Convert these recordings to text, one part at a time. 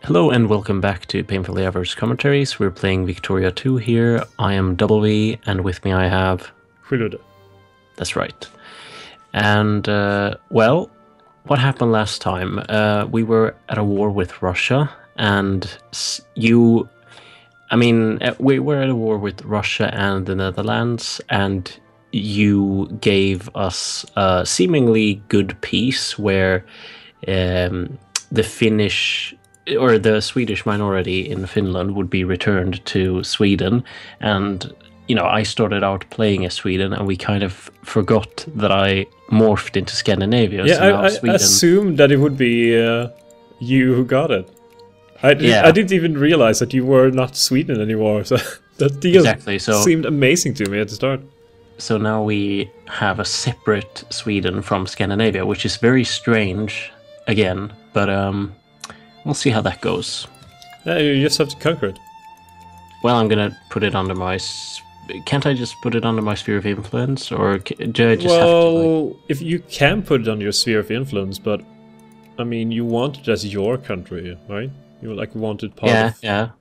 Hello and welcome back to Painfully Average Commentaries. We're playing Victoria 2 here. I am DoubleV, and with me I have... Skylud. That's right. And, well, what happened last time? We were at a war with Russia, and you... I mean, we were at a war with Russia and the Netherlands, and you gave us a seemingly good peace where the Finnish... or the Swedish minority in Finland would be returned to Sweden. And, you know, I started out playing as Sweden, and we kind of forgot that I morphed into Scandinavia. Yeah, so now I Sweden... assumed that it would be you who got it. I didn't even realize that you were not Sweden anymore. So that deal exactly, so seemed amazing to me at the start. So now we have a separate Sweden from Scandinavia, which is very strange, again, but we'll see how that goes. Yeah, you just have to conquer it. Well, I'm gonna put it under my... Can't I just put it under my sphere of influence, or do I just have to, like... if you can put it on your sphere of influence, but I mean, you want it as your country, right? You want it part of... Yeah.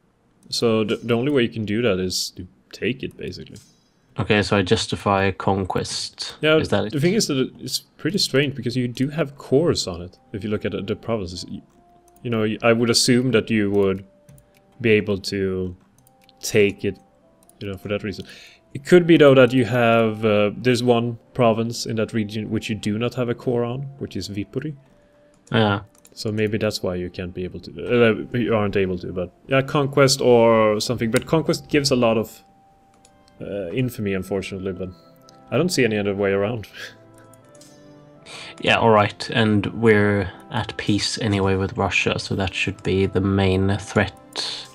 So the only way you can do that is to take it, basically. Okay, so I justify conquest. Yeah, is that it? The thing is that it's pretty strange, because you do have cores on it, if you look at the provinces. You know, I would assume that you would be able to take it, you know, for that reason. It could be, though, that you have... there's one province in that region which you do not have a core on, which is Viipuri. Yeah. So maybe that's why you can't be able to... you aren't able to, but... Yeah, conquest or something. But conquest gives a lot of infamy, unfortunately, but I don't see any other way around. Yeah, alright, and we're at peace anyway with Russia, so that should be the main threat.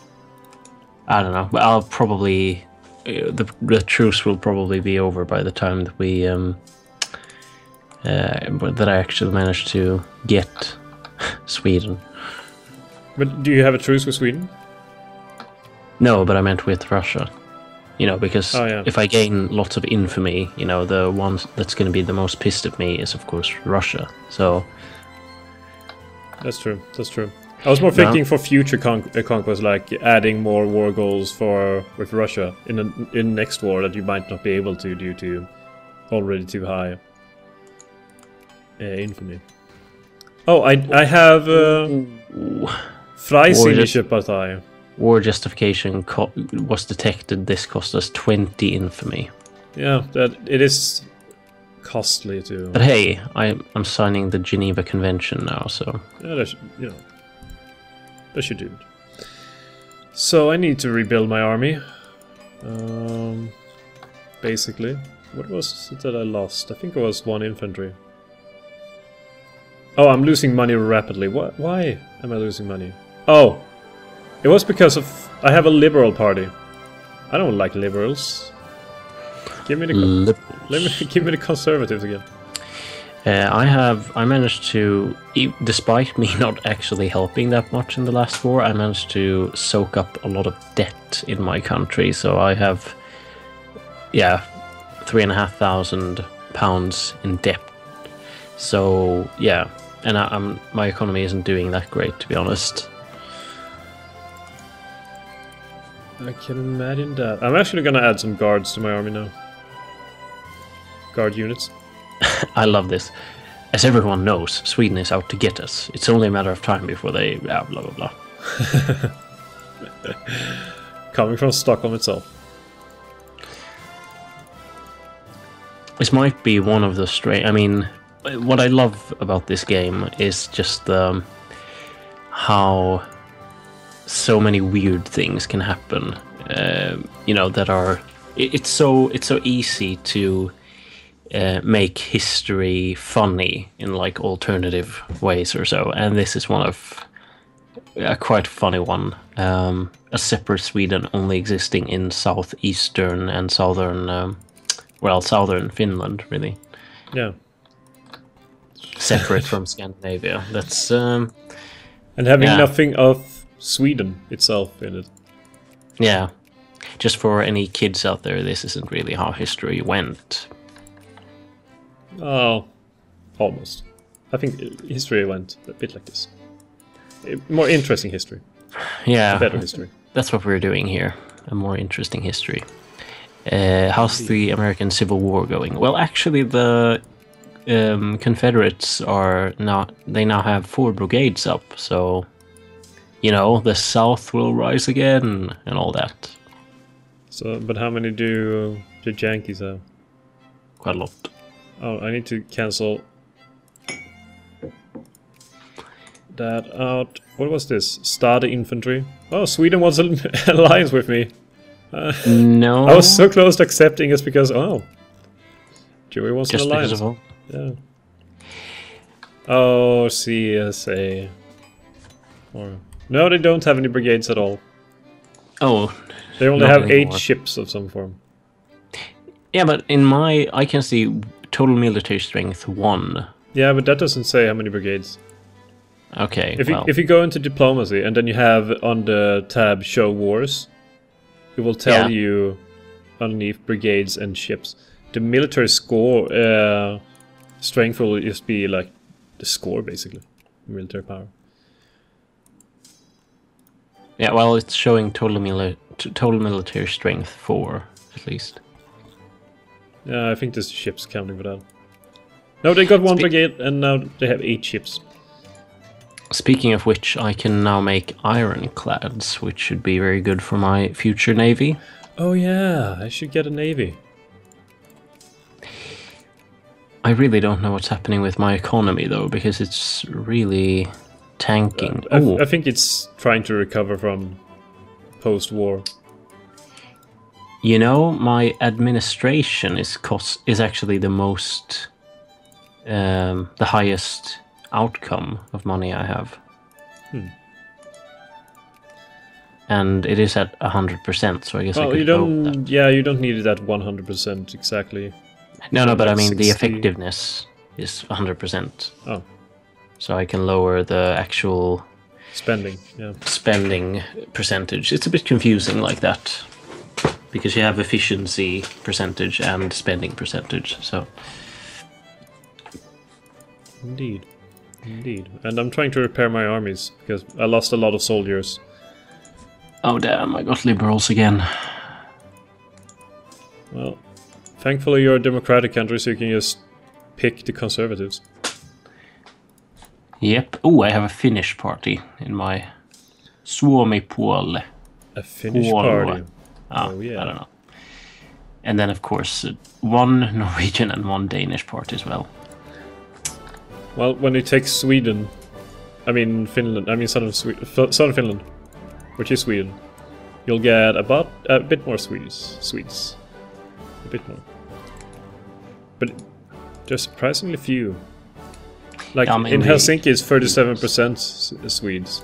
I don't know, but I'll probably... the truce will probably be over by the time that we... that I actually managed to get Sweden. But do you have a truce with Sweden? No, but I meant with Russia. You know, because if I gain lots of infamy, you know, the one that's going to be the most pissed at me is, of course, Russia. So... That's true, that's true. I was more thinking for future conquest, like adding more war goals with Russia in next war that you might not be able to due to already too high infamy. Oh, I have Freisinnigepartei. War justification was detected. This cost us 20 infamy. Yeah, that it is costly to... But hey, I'm signing the Geneva Convention now, so... Yeah, that should do it. So I need to rebuild my army. Basically. What was it that I lost? I think it was 1 infantry. Oh, I'm losing money rapidly. Why am I losing money? Oh! It was because of... I have a liberal party. I don't like liberals. Give me the... give me the conservatives again. I managed to, despite me not actually helping that much in the last war, I managed to soak up a lot of debt in my country. So I have, yeah, £3,500 in debt. So yeah, and my economy isn't doing that great, to be honest. I can imagine that. I'm actually gonna add some guards to my army now. Guard units. I love this. As everyone knows, Sweden is out to get us. It's only a matter of time before they... blah, blah, blah. Coming from Stockholm itself. This might be one of the strange... I mean, what I love about this game is just how so many weird things can happen. You know, that are... It's so easy to... make history funny in like alternative ways or so, and this is one of a quite funny one. A separate Sweden only existing in southeastern and southern, southern Finland, really. Yeah. Separate from Scandinavia. That's and having nothing of Sweden itself in it. Yeah. Just for any kids out there, this isn't really how history went. Oh, almost. I think history went a bit like this. More interesting history. Yeah, A better history. that's what we're doing here. A more interesting history. How's the American Civil War going? Well, actually, the Confederates are not. They now have 4 brigades up, so you know the South will rise again and all that. So, but how many do the Yankees have? Quite a lot. Oh, I need to cancel that out. What was this? Start infantry. Oh, Sweden wants an alliance with me. No, I was so close to accepting us because Joey wants just an alliance. because of all. Yeah. Oh, CSA. Or no, they don't have any brigades at all. Oh, They only not have anymore. 8 ships of some form. Yeah, but I can see total military strength 1. Yeah, but that doesn't say how many brigades. Okay, If you go into diplomacy and then you have on the tab show wars, it will tell you underneath brigades and ships. The military score strength will just be like the score basically, military power. yeah, well, it's showing total military strength 4 at least. Yeah, I think this ship's counting for that. No, they got 1 brigade and now they have 8 ships. Speaking of which, I can now make ironclads, which should be very good for my future navy. Oh yeah, I should get a navy. I really don't know what's happening with my economy though, because it's really tanking. I think it's trying to recover from post-war. You know, my administration is actually the most, the highest outcome of money I have. And it is at 100%, so I guess I could vote that. Yeah, you don't need it at 100% exactly. No, but I like mean the 60. effectiveness is 100%. Oh, So I can lower the actual spending, yeah. spending percentage. It's a bit confusing like that, because you have efficiency percentage and spending percentage. So Indeed. Indeed. And I'm trying to repair my armies, because I lost a lot of soldiers. oh damn, I got liberals again. Well, thankfully you're a democratic country, so you can just pick the conservatives. Yep. Oh, I have a Finnish party in my Suomi-puolue. A Finnish Puolue. party. Oh, yeah. I don't know. And then, of course, 1 Norwegian and 1 Danish party as well. Well, when you take Sweden, I mean Finland, I mean southern Finland, which is Sweden, you'll get about a bit more Swedes. A bit more. But there's surprisingly few. Like I mean, in Helsinki it's 37% Swedes.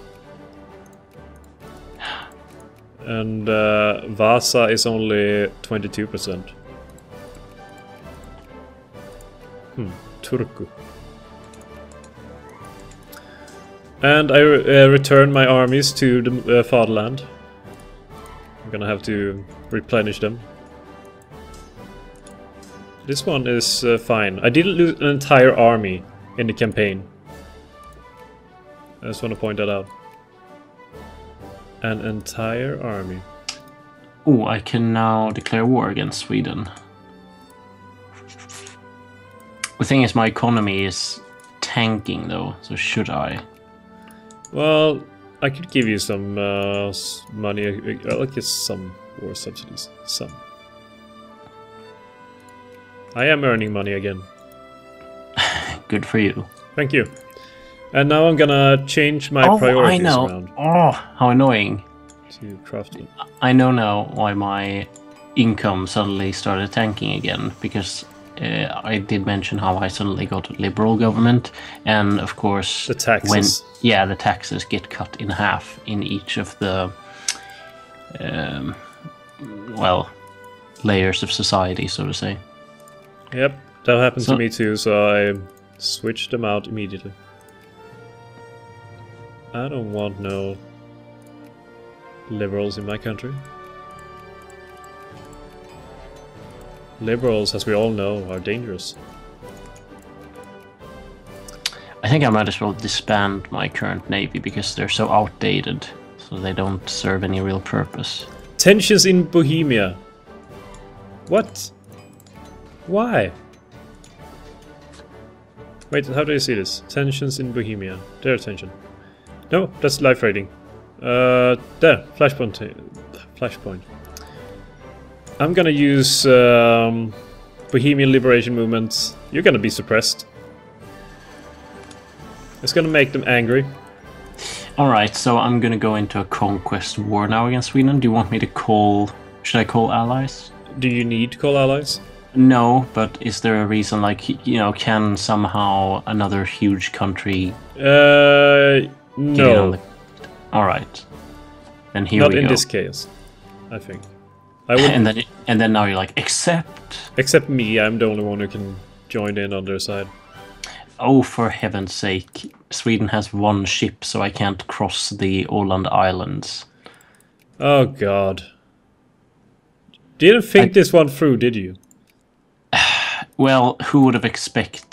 And Vasa is only 22%. Turku. And I return my armies to the fatherland. I'm gonna have to replenish them. This one is fine. I didn't lose an entire army in the campaign. I just want to point that out. An entire army. Oh, I can now declare war against Sweden. The thing is, my economy is tanking though, so should I? Well, I could give you some money. I'll get some war subsidies. Some. I am earning money again. Good for you. Thank you. And now I'm gonna change my priorities I know. around Oh, how annoying. to crafting. I know now why my income suddenly started tanking again, because I did mention how I suddenly got a liberal government, and of course The taxes. the taxes get cut in half in each of the layers of society, so to say. Yep, that happened So- to me too, so I switched them out immediately. I don't want no liberals in my country. Liberals, as we all know, are dangerous. I think I might as well disband my current navy because they're so outdated. so they don't serve any real purpose. Tensions in Bohemia. What? Why? Wait, how do you see this? Tensions in Bohemia. There, tension. No, that's life rating. There, flashpoint. Flashpoint. I'm gonna use Bohemian Liberation Movement. You're gonna be suppressed. It's gonna make them angry. Alright, so I'm gonna go into a conquest war now against Sweden. Do you want me to call... Should I call allies? Do you need to call allies? No, but is there a reason, like, you know, can somehow another huge country... No. Alright. Then here we go. Not in this case, I think. I would... and then now you're like, except... Except me, I'm the only one who can join in on their side. Oh, for heaven's sake. Sweden has one ship, so I can't cross the Åland Islands. Oh, God. Didn't think this one through, did you? Well, who would have expected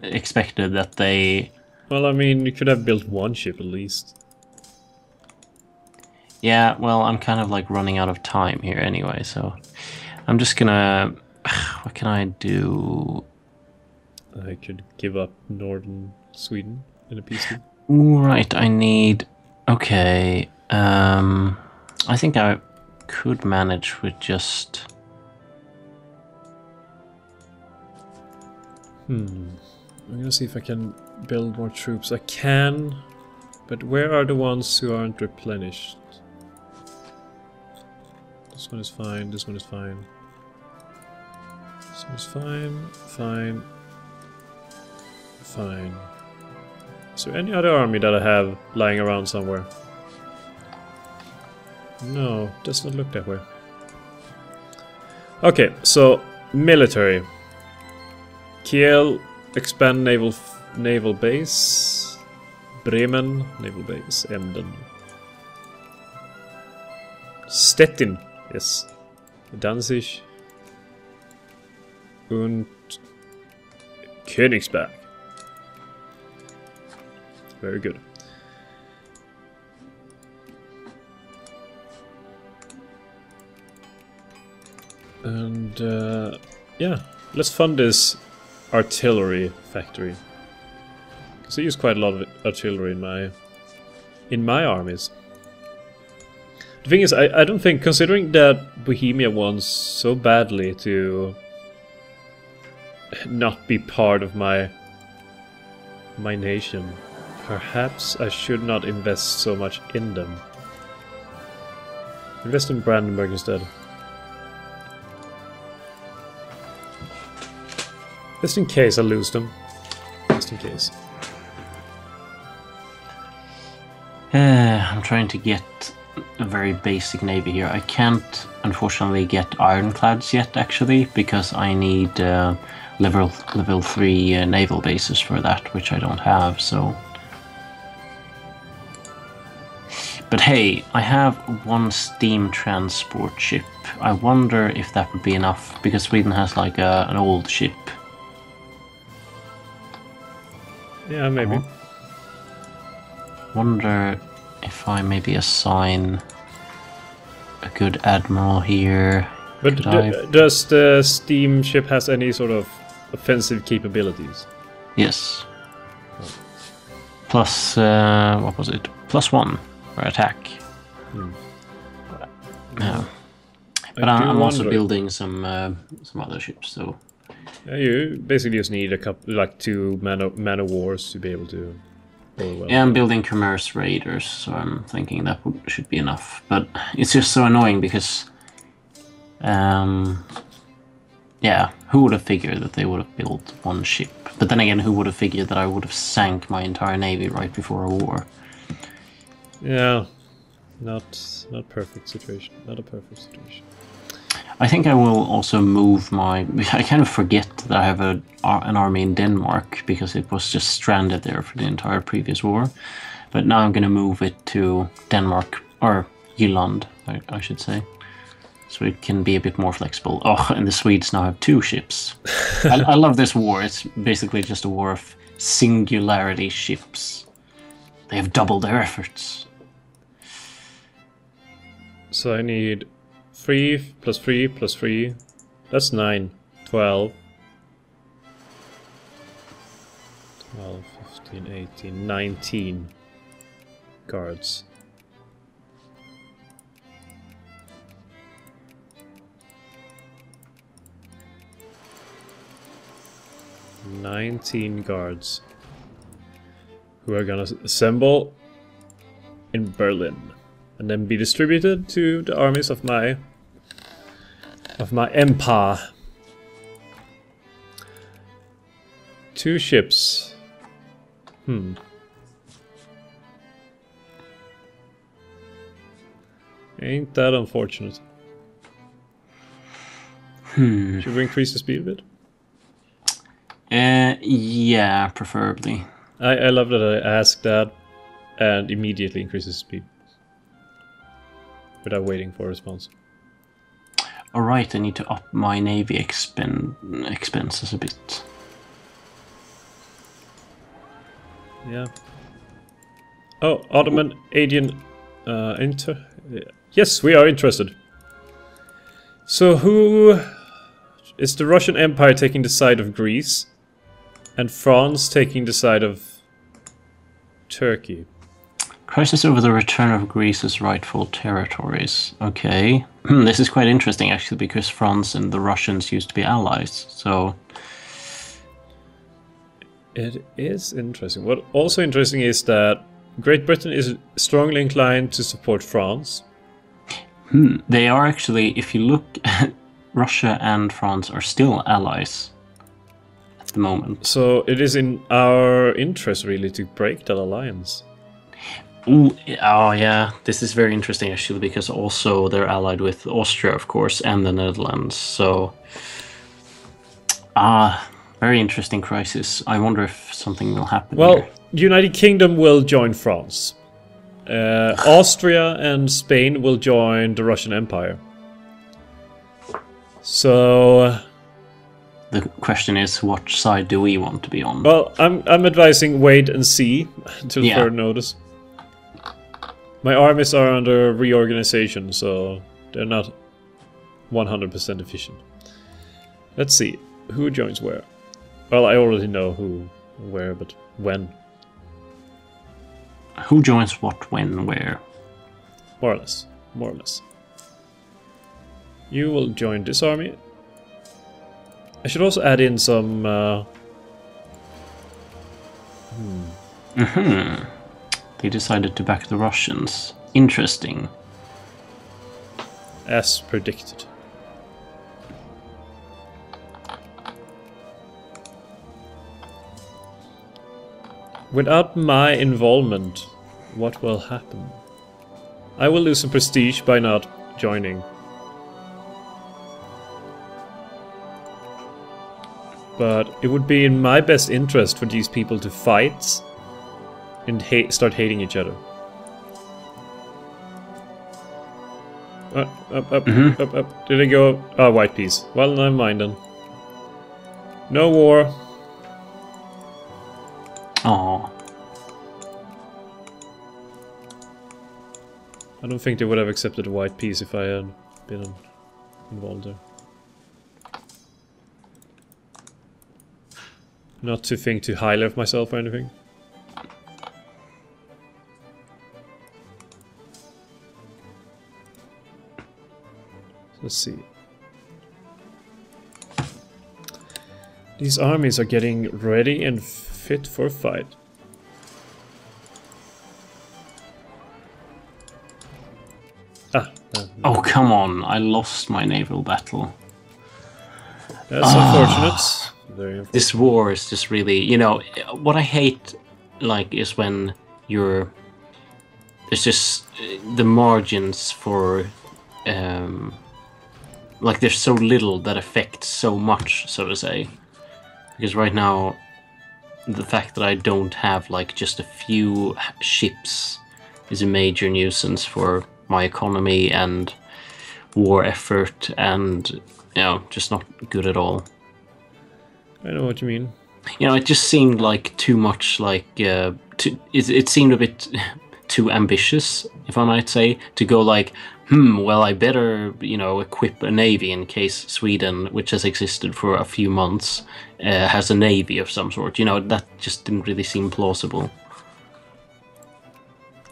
that they... Well, I mean, you could have built one ship at least. Yeah, well, I'm kind of like running out of time here anyway, so... I'm just gonna... What can I do? I could give up northern Sweden in a peaceful. Right, I need... Okay, I think I could manage with just... I'm gonna see if I can build more troops. I can, but where are the ones who aren't replenished? This one is fine, this one is fine. This one is fine, fine, fine. Is there any other army that I have lying around somewhere? No, does not look that way. Okay, so military. Kiel, expand naval base. Bremen, naval base. Emden. Stettin, yes. Danzig. Und Königsberg. Very good. And yeah, let's fund this artillery factory. Because I use quite a lot of artillery in my armies. The thing is, I don't think, considering that Bohemia wants so badly to not be part of my nation, perhaps I should not invest so much in them. Invest in Brandenburg instead. Just in case I lose them. Just in case. I'm trying to get a very basic navy here. I can't, unfortunately, get ironclads yet, actually, because I need level 3 naval bases for that, which I don't have, so... But hey, I have one steam transport ship. I wonder if that would be enough, because Sweden has like an old ship. Yeah, maybe. Wonder if I maybe assign a good admiral here. But does the steamship has any sort of offensive capabilities? Yes. Plus, what was it? +1 for attack. Yeah. But I'm also building some other ships, so... Yeah, you basically just need a couple, like 2 man of wars to be able to roll well. Yeah, I'm building commerce raiders, so I'm thinking that should be enough. But it's just so annoying because, yeah, who would have figured that they would have built one ship? But then again, who would have figured that I would have sank my entire navy right before a war? Yeah, not perfect situation. Not a perfect situation. I think I will also move my... I kind of forget that I have an army in Denmark because it was just stranded there for the entire previous war. But now I'm going to move it to Denmark, or Jylland, I should say. So it can be a bit more flexible. Oh, and the Swedes now have 2 ships. I love this war. It's basically just a war of singularity ships. They have doubled their efforts. So I need 3 plus 3 plus 3. That's 9. 12. 12, 15, 18, 19 guards. Guards who are gonna assemble in Berlin and then be distributed to the armies of my empire. 2 ships. Ain't that unfortunate? Should we increase the speed a bit? Yeah, preferably. I love that I asked that and immediately increases speed without waiting for a response. Alright, I need to up my navy expenses a bit. Yeah. Oh, Ottoman, Adian, Yes, we are interested. So who is the Russian Empire taking the side of Greece? And France taking the side of Turkey. Crisis over the return of Greece's rightful territories. Okay. This is quite interesting actually, because France and the Russians used to be allies, so... It is interesting. What also interesting is that Great Britain is strongly inclined to support France. They are actually, if you look, Russia and France are still allies. The moment. So it is in our interest really to break that alliance. Ooh, oh yeah, this is very interesting actually, because also they're allied with Austria, of course, and the Netherlands. So, very interesting crisis. I wonder if something will happen. Well, here. United Kingdom will join France. Austria and Spain will join the Russian Empire. So. The question is, what side do we want to be on? Well, I'm advising wait and see until further notice. My armies are under reorganization, so they're not 100% efficient. Let's see, who joins where? Well, I already know who, where, but when. Who joins what, when, where? More or less, more or less. You will join this army. I should also add in some... They decided to back the Russians. Interesting. As predicted. Without my involvement, what will happen? I will lose some prestige by not joining. But it would be in my best interest for these people to fight and start hating each other. Up. Did I go? Oh, white piece. Well, never mind then. No war. Aww. I don't think they would have accepted a white piece if I had been involved there. Not to think too highly of myself or anything. Let's see. These armies are getting ready and fit for a fight. Oh, come on. I lost my naval battle. That's unfortunate. Very unfortunate. This war is just really... You know, what I hate, like, is when you're... There's just the margins for... like, there's so little that affects so much, so to say. Because right now, the fact that I don't have, like, just a few ships is a major nuisance for my economy and war effort, and, you know, just not good at all. I know what you mean. You know, it just seemed like too much, like, it seemed a bit too ambitious, if I might say, to go like, well, I better, you know, equip a navy in case Sweden, which has existed for a few months, has a navy of some sort. You know, that just didn't really seem plausible.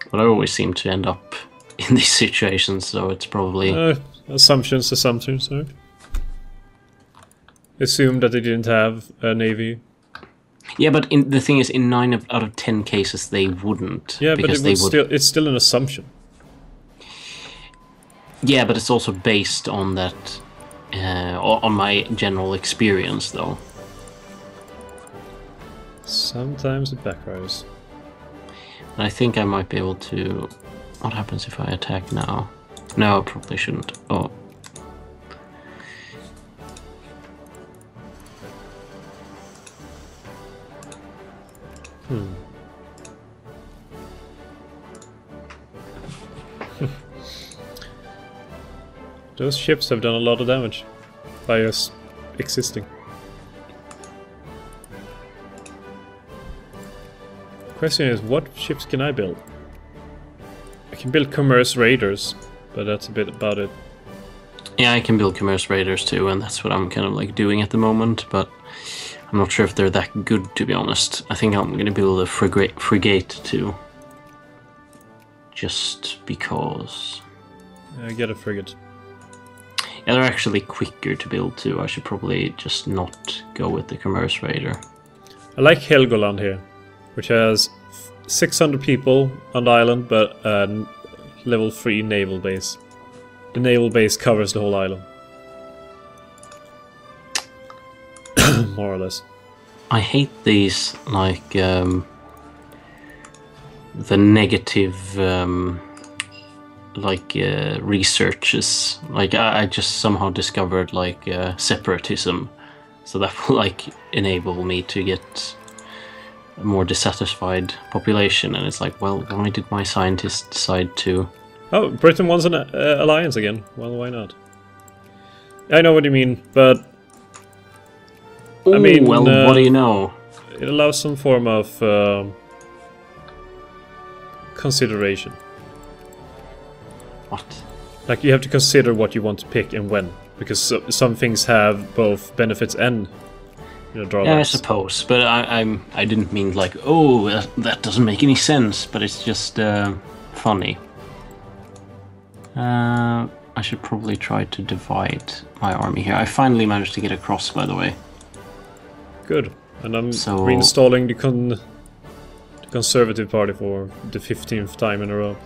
But I always seem to end up in these situations, so it's probably... assumptions, right? Assume that they didn't have a navy. Yeah, but the thing is, in 9 out of 10 cases, they wouldn't. Yeah, but it's still an assumption. Yeah, but it's also based on that, on my general experience, though. Sometimes it backfires. And I think I might be able to... What happens if I attack now? No, I probably shouldn't. Oh. Those ships have done a lot of damage by us existing. Question is, what ships can I build? I can build commerce raiders, but that's a bit about it. Yeah, I can build commerce raiders too, and that's what I'm kind of like doing at the moment, but I'm not sure if they're that good, to be honest. I think I'm going to build a frigate too. Just because... Get a frigate. Yeah, they're actually quicker to build too. I should probably just not go with the commerce raider. I like Helgoland here, which has 600 people on the island, but a level 3 naval base. The naval base covers the whole island. More or less. I hate these, like, the negative, researches. Like, I just somehow discovered, like, separatism. So that will, like, enable me to get a more dissatisfied population. And it's like, well, why did my scientists decide to... Oh, Britain wants an alliance again. Well, why not? I know what you mean, but... Ooh, I mean, well, what do you know? It allows some form of consideration. What? Like, you have to consider what you want to pick and when, because some things have both benefits and, you know, drawbacks. Yeah, I suppose, but I didn't mean like, oh, that doesn't make any sense, but it's just funny. I should probably try to divide my army here. I finally managed to get across, by the way. Good. And I'm reinstalling the Conservative Party for the 15th time in a row.